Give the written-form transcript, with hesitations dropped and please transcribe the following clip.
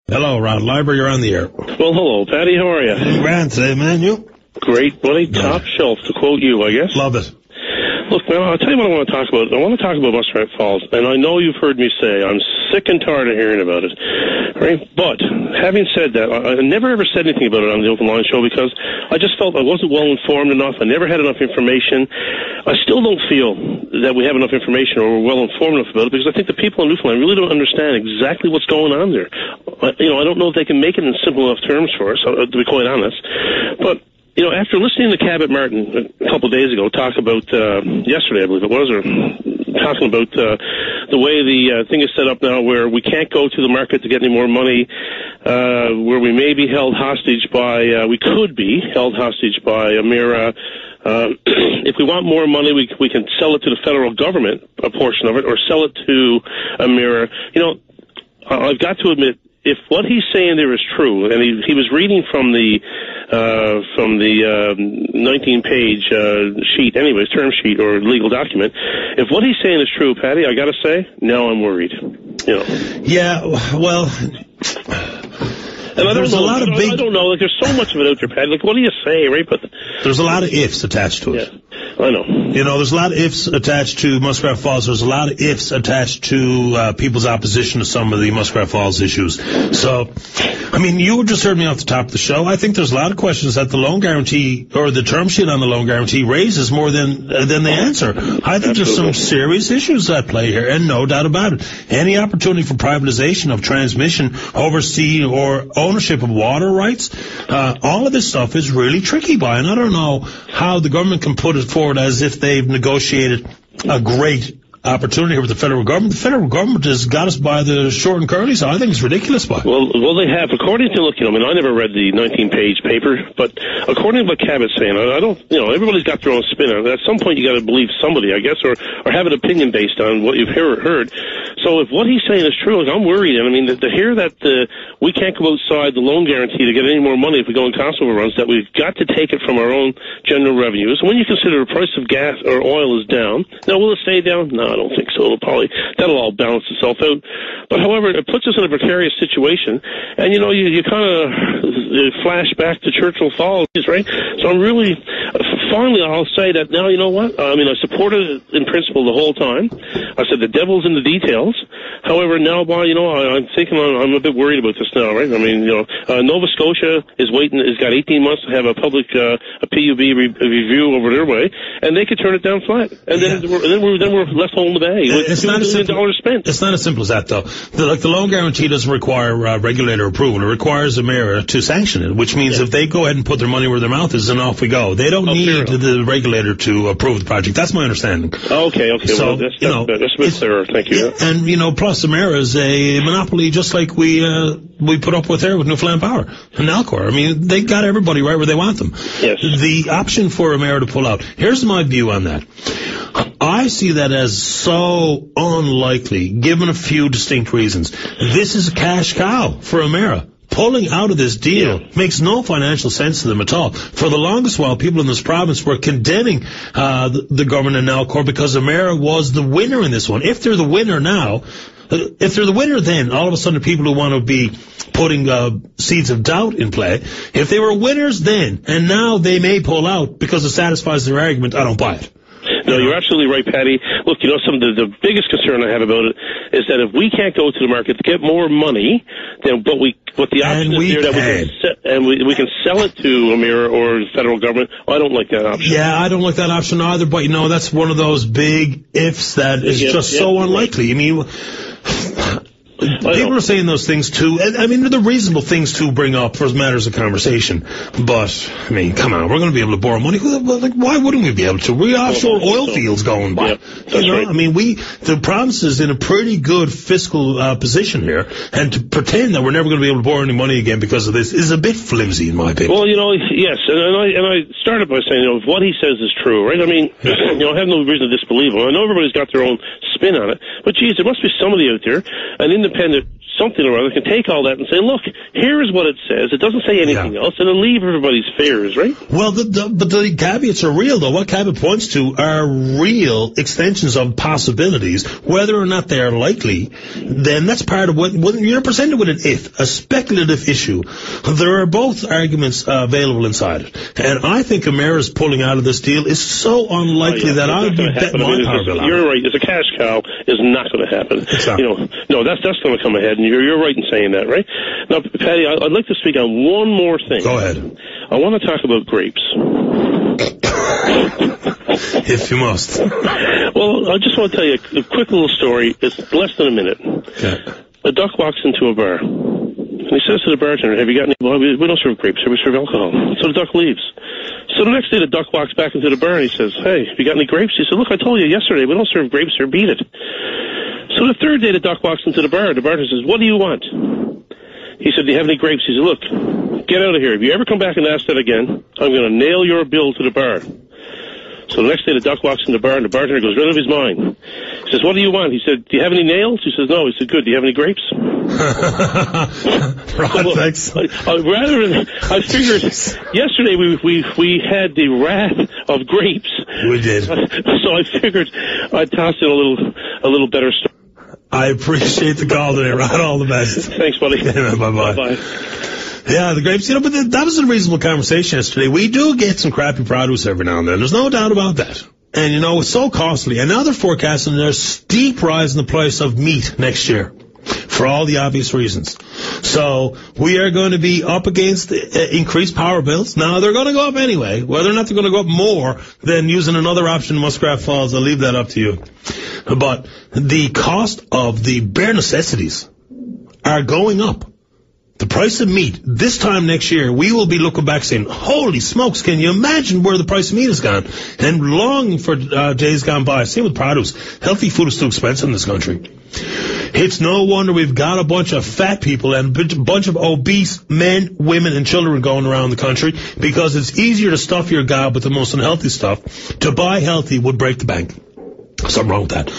Hello, Rod Lyver, you're on the air. Well, hello, Patty. How are you? Grand today, man. You? Great, buddy. Top shelf, to quote you, I guess. Love it. Look, man, I'll tell you what I want to talk about. I want to talk about Muskrat Falls, and I know you've heard me say I'm sick and tired of hearing about it. Right? But having said that, I never ever said anything about it on the Open Line Show because I just felt I wasn't well informed enough. I never had enough information. I still don't feel that we have enough information or we're well informed enough about it because I think the people in Newfoundland really don't understand exactly what's going on there. I don't know if they can make it in simple enough terms for us, to be quite honest. But after listening to Cabot Martin a couple of days ago talk about, yesterday I believe it was, or talking about the way the thing is set up now where we can't go to the market to get any more money, where we may be held hostage by, we could be held hostage by Emera. If we want more money, we can sell it to the federal government, a portion of it, or sell it to Emera. I've got to admit, if what he's saying there is true, and he was reading from the 19-page sheet, anyways, term sheet or legal document, if what he's saying is true, Patty, I got to say, now I'm worried. Yeah, well. And I don't know. Like, there's so much of it out there, Pat. Like, what do you say, right? But there's a lot of ifs attached to it. Yeah, I know. There's a lot of ifs attached to Muskrat Falls. There's a lot of ifs attached to people's opposition to some of the Muskrat Falls issues. So, you just heard me off the top of the show. I think there's a lot of questions that the loan guarantee or the term sheet on the loan guarantee raises more than they answer. I think there's some serious issues at play here, and no doubt about it. Any opportunity for privatization of transmission, oversea, or ownership of water rights, all of this stuff is really tricky, and I don't know how the government can put it forward as if they've negotiated a great opportunity here with the federal government. The federal government has got us by the short and curly, so I think it's ridiculous, Well, they have. According to, I never read the 19-page paper, but according to what Cabot's saying, I don't, everybody's got their own spin on it. At some point, you got to believe somebody, I guess, or have an opinion based on what you've heard. So if what he's saying is true, I'm worried. And to hear that we can't go outside the loan guarantee to get any more money if we go in cost overruns, that we've got to take it from our own general revenues. When you consider the price of gas or oil is down, now will it stay down? No, I don't think so. That'll all balance itself out. But however, it puts us in a precarious situation, and you kind of flash back to Churchill Falls, right? So I'm really, finally, I'll say that now. You know what? I supported it in principle the whole time. I said the devil's in the details. However, now, I'm thinking I'm a bit worried about this now, right? Nova Scotia has got 18 months to have a public a PUB review over their way, and they could turn it down flat, and then we're left holding the bag. It's not $1 million spent. It's not as simple as that, though. The loan guarantee doesn't require regulator approval. It requires Emera to sanction it, which means if they go ahead and put their money where their mouth is, then off we go. They don't need the regulator to approve the project. That's my understanding. Okay. So, that's a bit clearer. Thank you. And plus Emera is a monopoly, just like we put up with there with Newfoundland Power and Nalcor. They got everybody right where they want them. Yes. The option for Emera to pull out. Here's my view on that. I see that as so unlikely, given a few distinct reasons. This is a cash cow for Emera. Pulling out of this deal makes no financial sense to them at all. For the longest while, people in this province were condemning the government and Nalcor because Emera was the winner in this one. If they're the winner now, then all of a sudden people who want to be putting seeds of doubt in play, if they were winners then, and now they may pull out because it satisfies their argument, I don't buy it. No, you're absolutely right, Patty. Look, some of the biggest concern I have about it is that if we can't go to the market to get more money, then but the option is there that we can sell it to Emera or the federal government. I don't like that option. Yeah, I don't like that option either. But that's one of those big ifs that is just so unlikely. People are saying those things too. They're the reasonable things to bring up for matters of conversation. But, come on, we're going to be able to borrow money. Why wouldn't we be able to? We offshore oil fields going by. Yeah, right. The province is in a pretty good fiscal position here, and to pretend that we're never going to be able to borrow any money again because of this is a bit flimsy, in my opinion. Well, yes, and I started by saying, if what he says is true, right? I have no reason to disbelieve him. I know everybody's got their own spin spin on it. But, geez, there must be somebody out there, an independent something or other, can take all that and say, look, here is what it says. It doesn't say anything else, and it'll leave everybody's fears, right? Well, but the caveats are real, though. What caveat points to are real extensions of possibilities. Whether or not they are likely, then that's part of what you're presented with a speculative issue. There are both arguments available inside it. And I think America's pulling out of this deal is so unlikely that I would bet my power bill on it. You're right. It's a cash cow is not going to happen. Exactly. No, that's going to come ahead. And you're right in saying that, right? Now, Patty, I'd like to speak on one more thing. Go ahead. I want to talk about grapes. If you must. Well, I just want to tell you a quick little story. It's less than a minute. Okay. A duck walks into a bar, and he says to the bartender, have you got any? Well, we don't serve grapes here, we serve alcohol. So the duck leaves. So the next day, the duck walks back into the bar, and he says, hey, have you got any grapes? He said, look, I told you yesterday, we don't serve grapes here, beat it. So the third day, the duck walks into the bar. The bartender says, what do you want? He said, do you have any grapes? He said, look, get out of here. If you ever come back and ask that again, I'm going to nail your bill to the bar. So the next day, the duck walks in the bar, and the bartender goes rid of his mind. He says, what do you want? He said, do you have any nails? He says, no. He said, good. Do you have any grapes? Right, thanks. I figured yesterday we had the wrath of grapes. We did. So I figured I'd toss in a little better story. I appreciate the call today, Rod. All the best. Thanks, buddy. Yeah, bye-bye. Bye-bye. Yeah, the grapes, but that was a reasonable conversation yesterday. We do get some crappy produce every now and then. There's no doubt about that. And, it's so costly. And now they're forecasting there's a steep rise in the price of meat next year for all the obvious reasons. So we are going to be up against increased power bills. Now, they're going to go up anyway. Whether or not they're going to go up more than using another option in Muskrat Falls, I'll leave that up to you. But the cost of the bare necessities are going up. The price of meat, this time next year, we will be looking back saying, holy smokes, can you imagine where the price of meat has gone? And longing for days gone by. Same with produce. Healthy food is too expensive in this country. It's no wonder we've got a bunch of fat people and a bunch of obese men, women, and children going around the country because it's easier to stuff your gob with the most unhealthy stuff. To buy healthy would break the bank. Something wrong with that.